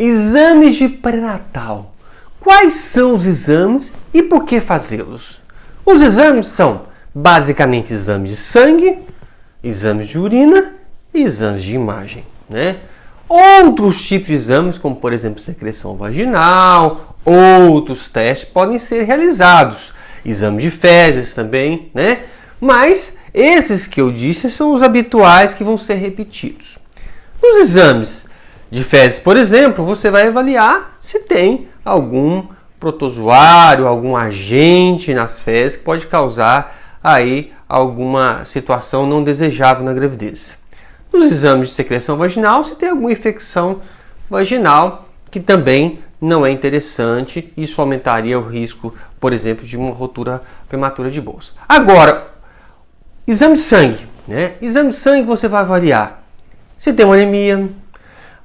Exames de pré-natal. Quais são os exames e por que fazê-los? Os exames são basicamente exames de sangue, exames de urina e exames de imagem, né? Outros tipos de exames, como por exemplo secreção vaginal, outros testes podem ser realizados. Exame de fezes também, né? Mas esses que eu disse são os habituais que vão ser repetidos. Nos exames de fezes, por exemplo, você vai avaliar se tem algum protozoário, algum agente nas fezes que pode causar aí alguma situação não desejável na gravidez. Nos exames de secreção vaginal, se tem alguma infecção vaginal que também não é interessante, isso aumentaria o risco, por exemplo, de uma ruptura prematura de bolsa. Agora, exame de sangue, né? Exame de sangue você vai avaliar se tem uma anemia,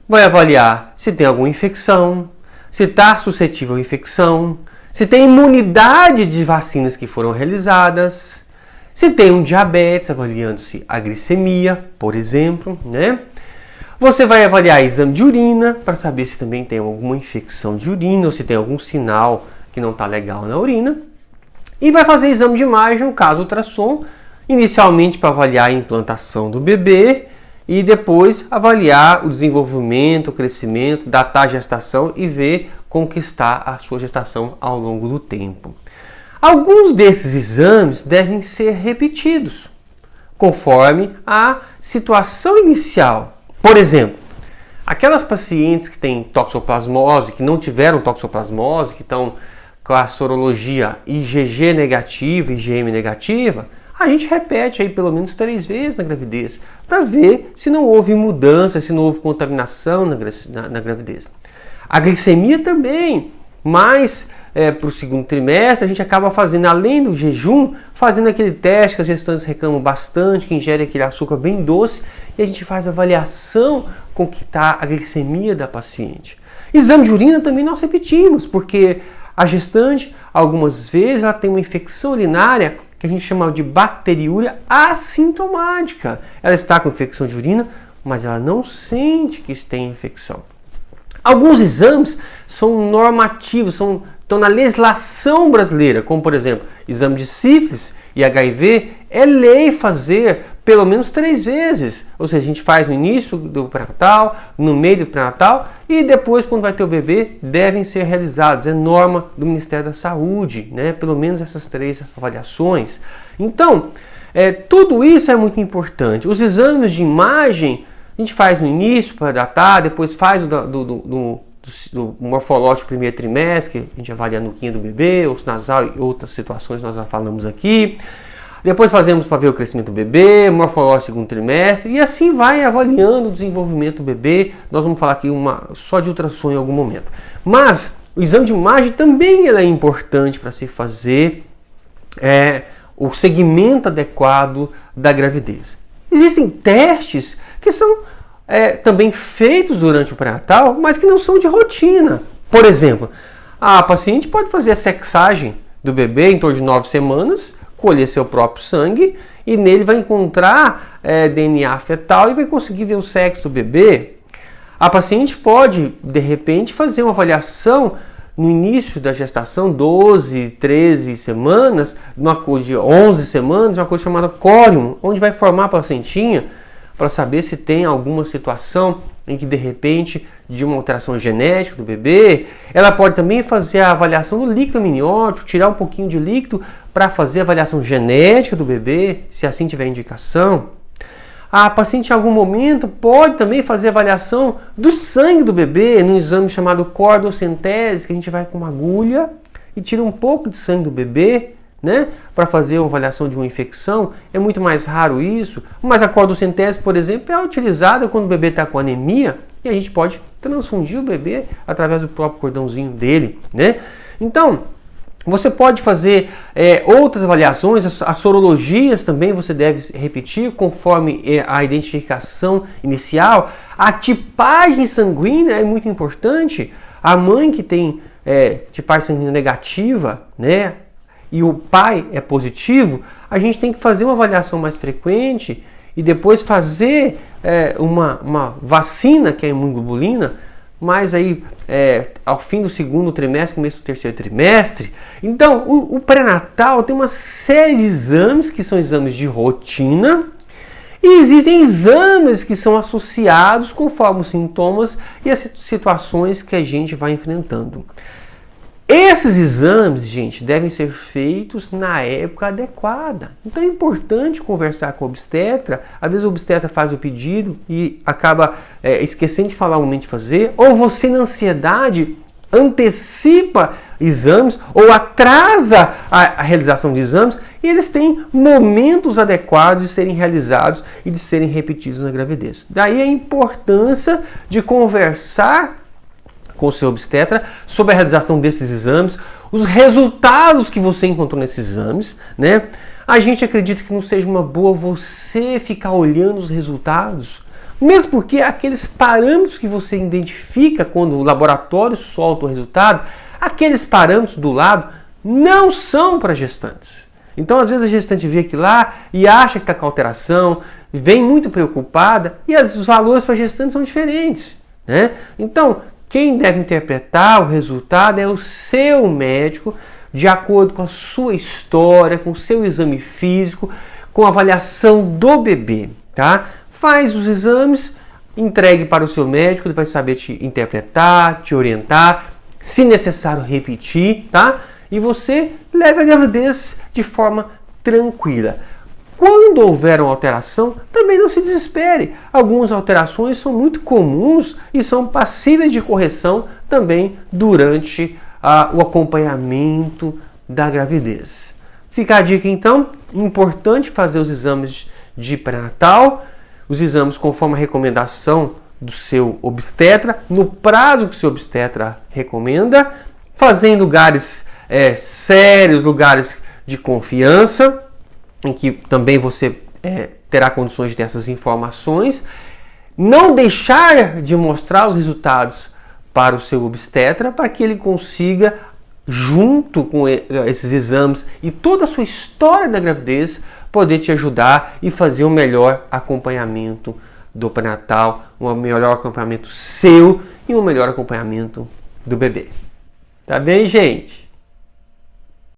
vai avaliar se tem alguma infecção, se está suscetível à infecção, se tem imunidade de vacinas que foram realizadas, se tem um diabetes, avaliando-se a glicemia, por exemplo, né? Você vai avaliar exame de urina para saber se também tem alguma infecção de urina ou se tem algum sinal que não está legal na urina. E vai fazer exame de imagem, no caso ultrassom, inicialmente para avaliar a implantação do bebê e depois avaliar o desenvolvimento, o crescimento, datar a gestação e ver como que está a sua gestação ao longo do tempo. Alguns desses exames devem ser repetidos, conforme a situação inicial. Por exemplo, aquelas pacientes que têm toxoplasmose, que não tiveram toxoplasmose, que estão com a sorologia IgG negativa, IgM negativa, a gente repete aí pelo menos 3 vezes na gravidez, para ver se não houve mudança, se não houve contaminação na gravidez. A glicemia também, mas para o segundo trimestre, a gente acaba fazendo, além do jejum, fazendo aquele teste que as gestantes reclamam bastante, que ingere aquele açúcar bem doce, e a gente faz a avaliação com que está a glicemia da paciente. Exame de urina também nós repetimos, porque a gestante, algumas vezes, ela tem uma infecção urinária que a gente chama de bacteriúria assintomática. Ela está com infecção de urina, mas ela não sente que tem infecção. Alguns exames são normativos, estão na legislação brasileira, como por exemplo, exame de sífilis e HIV, é lei fazer pelo menos 3 vezes. Ou seja, a gente faz no início do pré-natal, no meio do pré-natal e depois, quando vai ter o bebê, devem ser realizados. É norma do Ministério da Saúde, né? Pelo menos essas 3 avaliações. Então, tudo isso é muito importante. Os exames de imagem a gente faz no início para datar, depois faz do morfológico primeiro trimestre, que a gente avalia a nuquinha do bebê, osso nasal e outras situações nós já falamos aqui. Depois fazemos para ver o crescimento do bebê, morfológico segundo trimestre, e assim vai avaliando o desenvolvimento do bebê. Nós vamos falar aqui só de ultrassom em algum momento. Mas o exame de imagem também é importante para se fazer o segmento adequado da gravidez. Existem testes que são também feitos durante o pré-natal, mas que não são de rotina. Por exemplo, a paciente pode fazer a sexagem do bebê em torno de 9 semanas, colher seu próprio sangue e nele vai encontrar DNA fetal e vai conseguir ver o sexo do bebê. A paciente pode, de repente, fazer uma avaliação no início da gestação, 12, 13 semanas, uma coisa de 11 semanas, uma coisa chamada corium, onde vai formar a placentinha para saber se tem alguma situação em que, de repente, de uma alteração genética do bebê. Ela pode também fazer a avaliação do líquido amniótico, tirar um pouquinho de líquido para fazer a avaliação genética do bebê, se assim tiver indicação. A paciente, em algum momento, pode também fazer avaliação do sangue do bebê, num exame chamado cordocentese, que a gente vai com uma agulha e tira um pouco de sangue do bebê, né, para fazer uma avaliação de uma infecção. É muito mais raro isso, mas a cordocentese, por exemplo, é utilizada quando o bebê está com anemia e a gente pode transfundir o bebê através do próprio cordãozinho dele, né? Então, você pode fazer outras avaliações, as sorologias também você deve repetir conforme a identificação inicial. A tipagem sanguínea é muito importante. A mãe que tem tipagem sanguínea negativa, né, e o pai é positivo, a gente tem que fazer uma avaliação mais frequente e depois fazer uma vacina, que é a imunoglobulina, mais aí ao fim do segundo trimestre, começo do terceiro trimestre. Então, o pré-natal tem uma série de exames que são exames de rotina e existem exames que são associados conforme os sintomas e as situações que a gente vai enfrentando. Esses exames, gente, devem ser feitos na época adequada. Então é importante conversar com o obstetra. Às vezes o obstetra faz o pedido e acaba esquecendo de falar o momento de fazer. Ou você, na ansiedade, antecipa exames ou atrasa a realização de exames. E eles têm momentos adequados de serem realizados e de serem repetidos na gravidez. Daí a importância de conversar com o seu obstetra sobre a realização desses exames, os resultados que você encontrou nesses exames, né? A gente acredita que não seja uma boa você ficar olhando os resultados, mesmo porque aqueles parâmetros que você identifica quando o laboratório solta o resultado, aqueles parâmetros do lado não são para gestantes. Então, às vezes a gestante vê aquilo lá e acha que está com alteração, vem muito preocupada e os valores para gestantes são diferentes, né? Então, quem deve interpretar o resultado é o seu médico, de acordo com a sua história, com o seu exame físico, com a avaliação do bebê, tá? Faz os exames, entregue para o seu médico, ele vai saber te interpretar, te orientar, se necessário repetir, tá? E você leve a gravidez de forma tranquila. Quando houver uma alteração, também não se desespere. Algumas alterações são muito comuns e são passíveis de correção também durante o acompanhamento da gravidez. Fica a dica então, importante fazer os exames de pré-natal, os exames conforme a recomendação do seu obstetra, no prazo que o seu obstetra recomenda, fazer em lugares sérios, lugares de confiança, em que também você terá condições de ter essas informações. Não deixar de mostrar os resultados para o seu obstetra, para que ele consiga, junto com esses exames e toda a sua história da gravidez, poder te ajudar e fazer um melhor acompanhamento do pré-natal, um melhor acompanhamento seu e um melhor acompanhamento do bebê. Tá bem, gente?